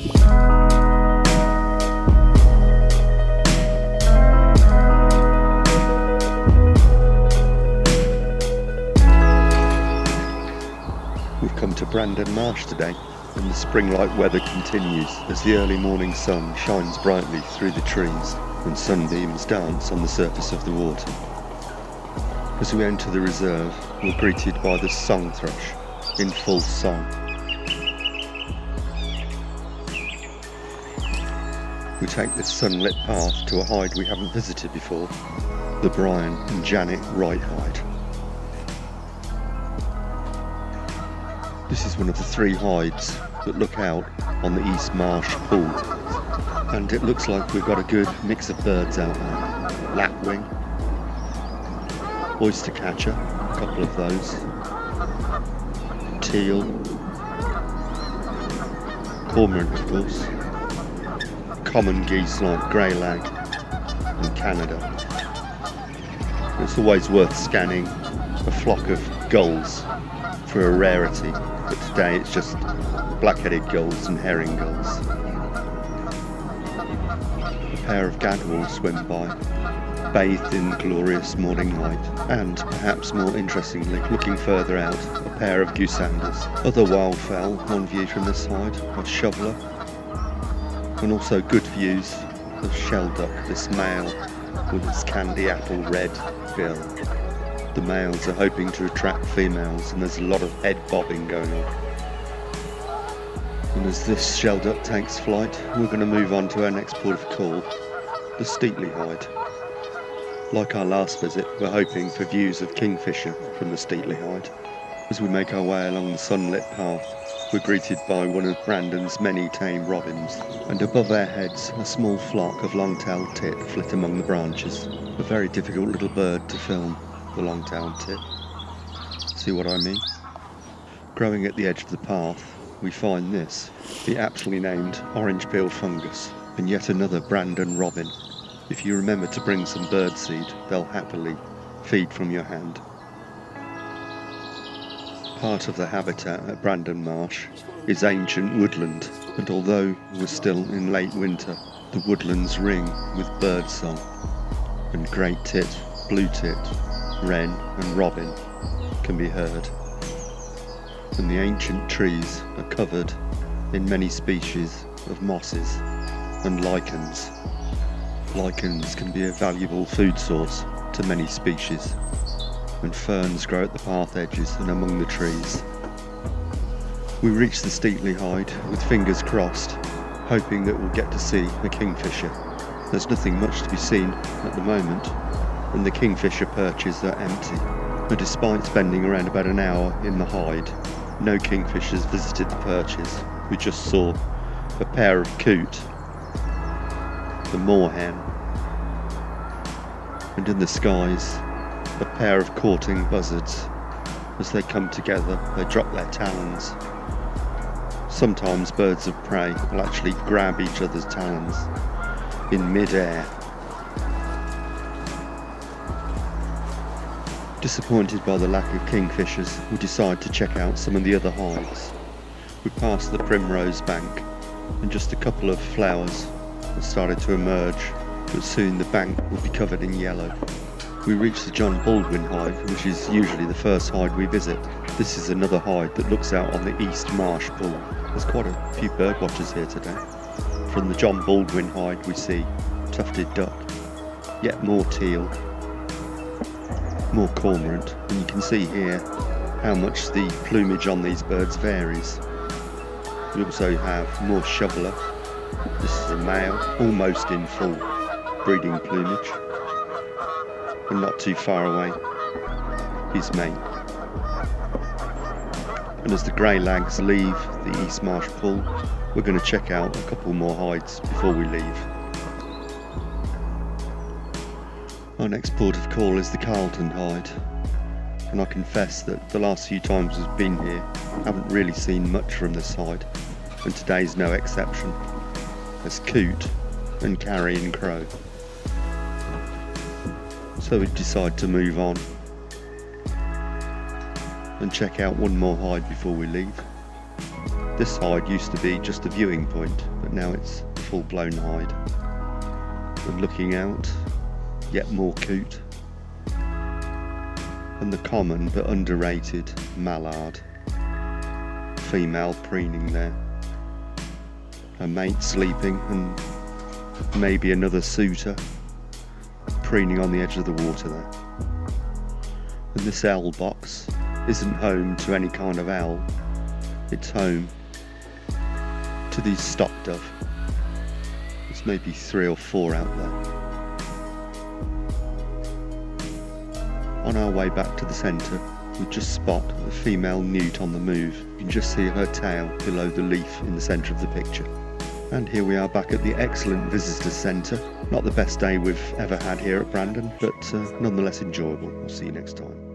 We've come to Brandon Marsh today, and the spring-like weather continues as the early morning sun shines brightly through the trees and sunbeams dance on the surface of the water. As we enter the reserve, we're greeted by the song thrush in full song. We take this sunlit path to a hide we haven't visited before, the Brian and Janet Wright hide. This is one of the 3 hides that look out on the East Marsh Pool, and it looks like we've got a good mix of birds out there. Lapwing, oyster catcher, a couple of those, teal, cormorant of course, common geese like grey lag and Canada. It's always worth scanning a flock of gulls for a rarity, but today it's just black-headed gulls and herring gulls. A pair of gadwalls swim by, bathed in glorious morning light, and perhaps more interestingly, looking further out, a pair of goosanders. Other wildfowl on view from this side, a shoveler, and also good views of shelduck, this male with its candy apple red bill. The males are hoping to attract females, and there's a lot of head bobbing going on. And as this shelduck takes flight, we're going to move on to our next port of call, the Steatley hide. Like our last visit, we're hoping for views of kingfisher from the Steatley hide. As we make our way along the sunlit path, we're greeted by one of Brandon's many tame robins, and above our heads a small flock of long-tailed tit flit among the branches. A very difficult little bird to film, the long-tailed tit. See what I mean? Growing at the edge of the path, we find this, the aptly named Orange Peel Fungus, and yet another Brandon robin. If you remember to bring some birdseed, they'll happily feed from your hand. Part of the habitat at Brandon Marsh is ancient woodland, and although we're still in late winter, the woodlands ring with birdsong, and great tit, blue tit, wren and robin can be heard. And the ancient trees are covered in many species of mosses and lichens. Lichens can be a valuable food source to many species, and ferns grow at the path edges and among the trees. We reach the Steatley hide with fingers crossed, hoping that we'll get to see a kingfisher. There's nothing much to be seen at the moment, and the kingfisher perches are empty. But despite spending around about an hour in the hide, no kingfishers visited the perches. We just saw a pair of coot, the moorhen, and in the skies a pair of courting buzzards. As they come together, they drop their talons. Sometimes birds of prey will actually grab each other's talons in mid-air. Disappointed by the lack of kingfishers, we decide to check out some of the other hides. We pass the primrose bank, and just a couple of flowers have started to emerge, but soon the bank will be covered in yellow. We reach the John Baldwin hide, which is usually the first hide we visit. This is another hide that looks out on the East Marsh Pool. There's quite a few birdwatchers here today. From the John Baldwin hide we see tufted duck, yet more teal, more cormorant, and you can see here how much the plumage on these birds varies. We also have more shoveler. This is a male, almost in full breeding plumage, and not too far away his mate. And as the grey lags leave the East Marsh Pool, we're going to check out a couple more hides before we leave. Our next port of call is the Carlton hide, and I confess that the last few times we've been here I haven't really seen much from this hide, and today's no exception. There's coot and carrion crow. So we decide to move on and check out one more hide before we leave. This hide used to be just a viewing point, but now it's a full-blown hide. And looking out, yet more coot. And the common but underrated mallard. Female preening there. Her mate sleeping, and maybe another suitor preening on the edge of the water there. And this owl box isn't home to any kind of owl. It's home to these stock dove. There's maybe 3 or 4 out there. On our way back to the centre, we just spot a female newt on the move. You can just see her tail below the leaf in the centre of the picture. And here we are back at the excellent visitor centre. Not the best day we've ever had here at Brandon, but nonetheless enjoyable. We'll see you next time.